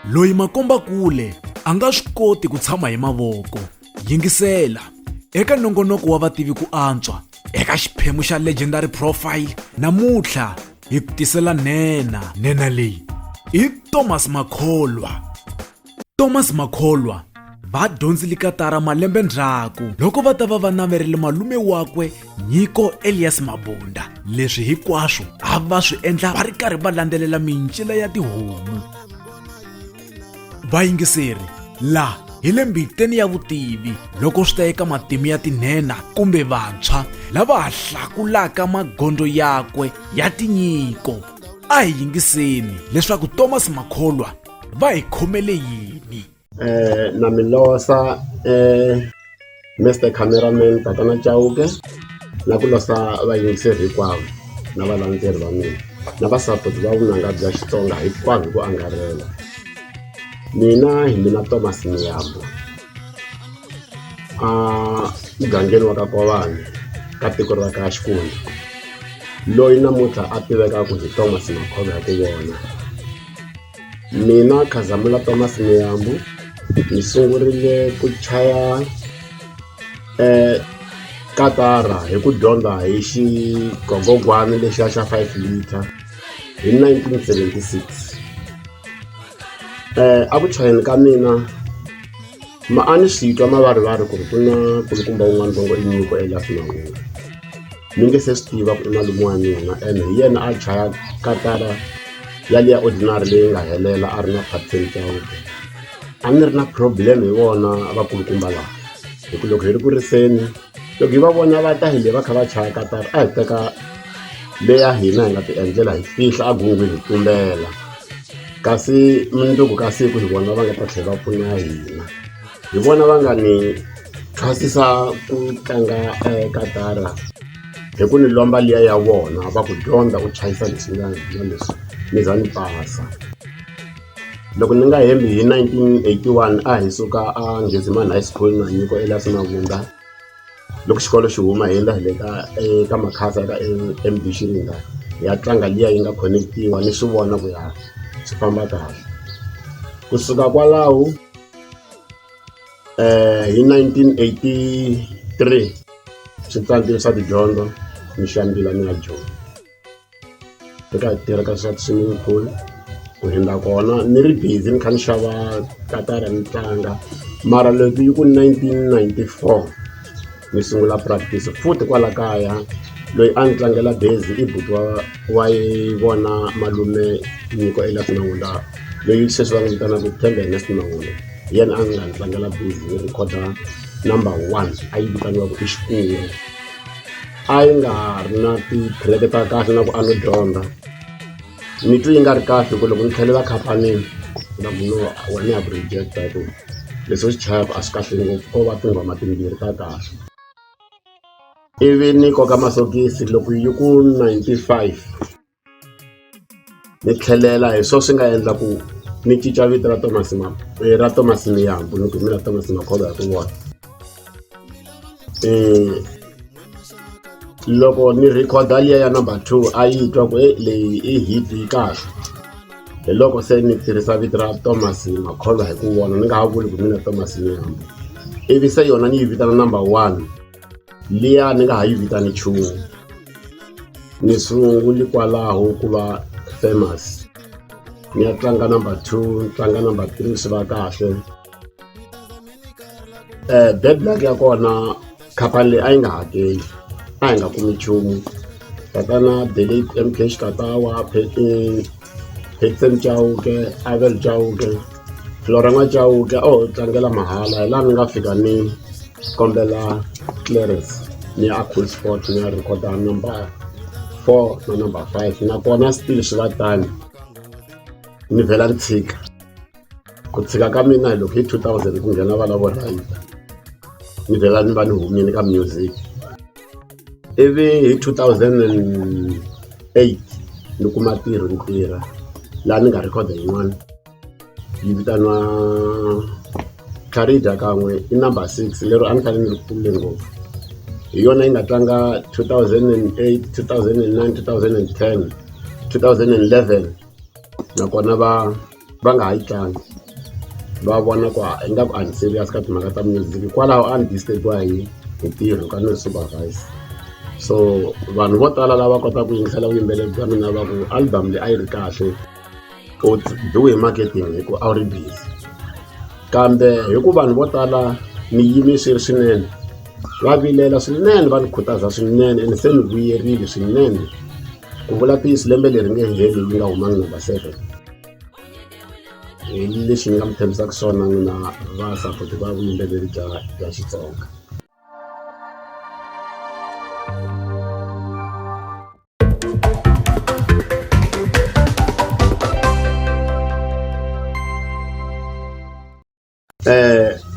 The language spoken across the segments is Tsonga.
loyi makomba kule a nga swi koti ku tshama hi mavoko. Yingisela eka nongonoko wa vativi ku antswa eka xiphemu xa legendary profile. Namuntlha hi ku tisela nena leyi i Thomas Makholwa. Thomas Makholwa va dyondzile tikatara malembe ndzhaku loko va ta va naverile malume wakwe Nyiko Elias Mabunda. Leswi hinkwaswo a va swi endla va ri karhi va landzelela mincila ya tihomu. Vayingiseri la hi le mbiteni ya vutivi loko swi ta eka matimu ya tinhena kumbe vantshwa lava ha hlakulaka magondo yakwe ya tinyiko. A hi yingiseni leswaku Thomas Makholwa va hi khomele yini. Na milosa Mr. Cameraman Patson Chauke na ku losa vayingiseri hinkwavo na valandzeri va mina na vasapoti va vunanga bya Xitsonga hinkwavo hi ku angarhela. Mina hi mina Thomas Mgewu mugangeni wa ka Kowani ka tiko ra ka Xikunda, loyi namuntlha a tivekaka hi Thomas Makholwa hi ku vona. Mina Khazamula Thomas Mgewu ni sungurile ku chaya katara hi ku dyondza hi xigogogwana lexiya xa 5 liter hi 1976. A ku chayeni ka mina a ni swi twa mavarivari ku ri ku na kulukumba wun'wana ntsongo i Nyiko Elias Mabunda. Ni nge se swi tiva ku i malume wa mina ene hi yena a chaya katara yaliya ordinary leyi nga helela a ri na Patson Chauke. A ni ri na problem hi vona vakulukumba laha hi ku loko hi ri ku riseni loko hi va vona va ta hi le va kha va chaya katara a hi teka leya hina hi nga ti endlela hi fihla a gungwini hi tumbela, kasi mundzuku ka siku hi vona va nga ta tlhela va pfuna hina. Hi vona va nga ni thwasisa ku tlanga katara hi ku ni lomba liya ya vona va ku dyondza u chayisa leswi na leswi ni za ni pasa. Loko ni nga hembi hi 1981 a hi suka a Ngezimani High School na Nyiko Elias Mabunda. Loko xikolo xi huma hi endla hi le ka makhasa eka MD Shirinda hi ya tlanga liya yi nga connectiwa ni swi vona ku ya swi famba kahle. Kusuka kwalaho hi 1983 switsandzilo swa tidyondzo ni xambila ni ya joni eka hi tirha ka swa swimming pool ku hindza kona ni ri busy ni kha ni xava katara ni tlanga. Mara loko yi ku 1994 ni sungula practice futhi kwala kaya. Loyi a ni tlangela base i buti wa vona malume Nyiko Elias Mabunda loyi sweswi va n'wi vitanaka Ernest Mabunda. Hi yena a nga ni tlangela base ni rhekhoda number 1 a yi vitaniwaku i Xikule. A yi nga ri na ti-track ta kahle na ku a no dyondza. Ni twi yi nga ri kahle ku loko ni tlhelela khampanini na munhu wena ya rejecta hi ku leswi swi chaya a swi kahle ngopfu ko va tinghoma timbirhi ta kahle. Ivi ni koka masokisi loko yi ku 95 ni tlhelela hi swo swi nga endla ku ni cinca vito ra Thomas Mgewu ni ku mina Thomas Makholwa hi ku vona. Loko ni rhekhoda liya ya number 2 a yi twa ku leyi i hit yi kahle. Hi loko se ni tirhisa vito ra Thomas Makholwa hi ku vona ni nga ha vuli ku mina Thomas Mgewu. Ivi se yona ni yi vitana number 1 liya ni nga ha yi vitani nchumu. Ni sunguli kwalaho ku va famous. Ni ya tlanga number 2 tlanga number 3 swi va kahle. Bad luck ya kona khampani leyi a yi nga hakeli a hi nga kumi nchumu. Tatana Delete MK Xikatawa Patson Chauke Chauke Flora N'wa Chauke tlangela mahala. Hi laha ni nga fika ni kombela clearance ni ya cool sport ni ya rhekhoda number 4 na number 5 nakona still swi va tani ni vhela ni tshika. Ku tshika ka mina hi loko hi 2000 ku nghena vala vo rhayita ni vhela ni va ni humile ka music. Ivi hi 2008 ni kuma ntirho ni tirha laha ni nga rhekhoda yin'wana yi vitaniwa Kharija kan'we i number 6 lero a ni fanele ni ri kule ngopfu. Hi yona yi nga tlanga 2008 2009 2010 2011 nakona va nga ha yi tlangi va vona ku ingaku a ni serious ka timhaka ta music kwalaho a ni disturbiwa hi ntirho ka no supervise. So vanhu vo tala lava kotaka ku yingisela vuyimbeleri bya mina va ku album leyi a yi ri kahle u biwe hi marketing hi ku a wu ri busy, kambe hi ku vanhu vo tala ni yime swi ri swinene va vilela swinene va ni khutaza swinene ene se ni vuyerile swinene ku vula tiyisi lembe leri nge heli yi nga humangi number 7 hi lexi ni nga mi tshembisaka swona n'wina va sapoti va vuyimbeleri bya Xitsonga.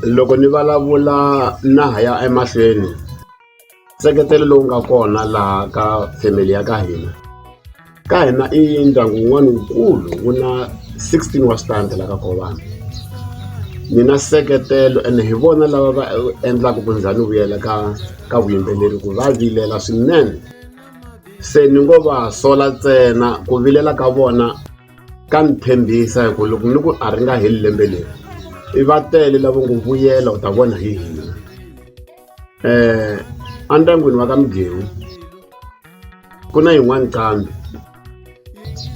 Loko ni vulavula na ha ya emahlweni nseketelo lowu nga kona laha ka family ya ka hina i ndyangu wun'wana wukulu wu na 16 wa switandi la ka Khovana. Ni na seketelo ene hi vona lava va endlaka ku ndzhani vuyela ka vuyimbeleri ku va vilela swinene. Se ni ngo va sola ntsena ku vilela ka vona ka ni tshembisa hi ku loko ni ku a ri nga heli lembe leri i va tele lava ngo vuyela u ta vona hi hina. Endyangwini wa ka Mgewu ku na yin'wana nqambi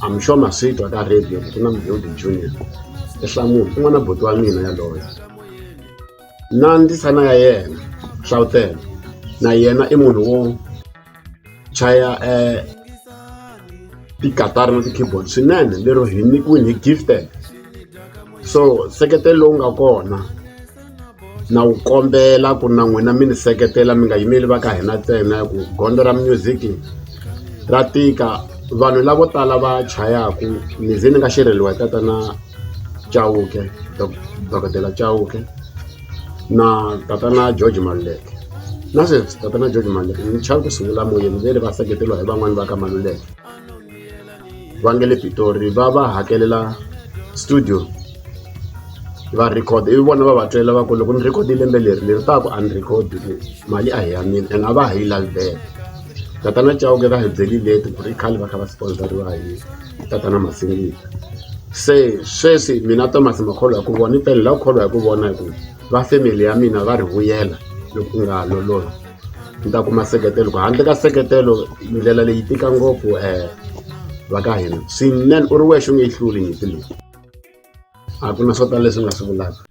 I'm sure maswitwa ka radio ku na Mgewu the Junior Ehlamuni un'wana boti wa mina yaloyo na ndzisana ya yena Hlawutele na yena i munhu wo chaya tikatara na ti-keyboard swinene lero hi nyikiwini hi gifted. So seketelo lowu nga kona na wu kombela ku na n'wina mi ni seketela mi nga yimeli va ka hina ntsena ku gondzo ra music ra tika. Vanhu lavo tala va chayaku ni ze ni nga xerheliwa hi tatana Chauke dokodela Chauke na tatana George Maluleke na sweswi tatana George Maluleke ni chava ku sungula moyeni ve le va seketeliwa hi van'wani va ka Maluleke va nge le Pitori va hakelela studio va record i vona va va tlela va ku loko ni record lembe leri ta ku a ni record mali a hi ya mina and a va ha yi lavi back. Tatana Chauke va hi byelile ku ri khale va kha va sponsoriwa hi tatana Masingita. Se sweswi mina Thomas Makholwa ku vona pele la kholwa hi ku vona hi ku va family ya mina va ri vuyela loko nga lolohi ni ta kuma seketelo ku handle ka seketelo ndlela leyi tika ngopfu va ka hina swinene u ri wexe u nge yi hluli nyimpi leyi a ku na swo tala leswi nga swi vulaka.